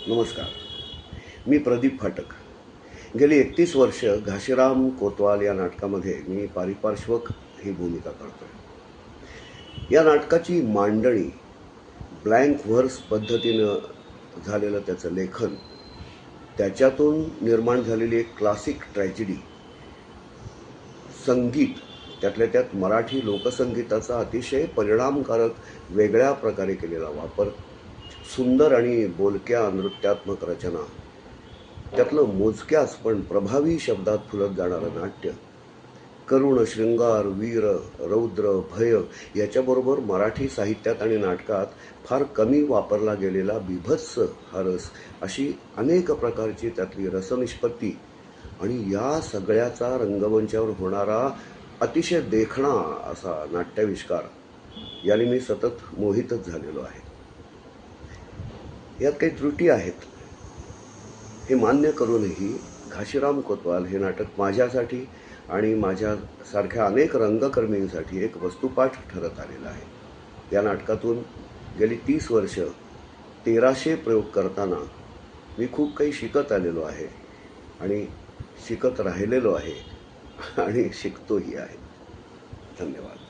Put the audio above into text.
नमस्कार. मी प्रदीप फाटक. गेली 31 वर्ष घाशीराम कोतवाल या नाटकामध्ये मी पारिपार्श्वक ही भूमिका करतोय. या नाटकाची मांडणी ब्लँक व्हर्स पद्धतीनं झालेलं त्याचं लेखन, त्याच्यातून निर्माण झालेली एक क्लासिक ट्रॅजेडी, संगीत, त्यातल्या त्यात मराठी लोकसंगीताचा अतिशय परिणामकारक वेगळ्या प्रकारे केलेला वापर, सुंदर आणि बोलक्या नृत्यात्मक रचना, त्यातलं मोजक्याच पण प्रभावी शब्दात फुलत जाणारं नाट्य, करुण, शृंगार, वीर, रौद्र, भय याच्याबरोबर मराठी साहित्यात आणि नाटकात फार कमी वापरला गेलेला बीभत्स हा रस, अशी अनेक प्रकारची त्यातली रसनिष्पत्ती आणि या सगळ्याचा रंगमंचावर होणारा अतिशय देखणा असा नाट्याविष्कार याने मी सतत मोहितच झालेलो आहे. यात काही त्रुटी आहेत हे मान्य करूनही घाशीराम कोतवाल हे नाटक माझ्यासाठी आणि माझ्यासारख्या अनेक रंगकर्मींसाठी एक वस्तुपाठ ठरत आलेलं आहे. या नाटकातून गेली 30 वर्ष 1300 प्रयोग करताना मी खूप काही शिकत आलेलो आहे आणि शिकत राहिलेलो आहे आणि शिकतोही आहे. धन्यवाद.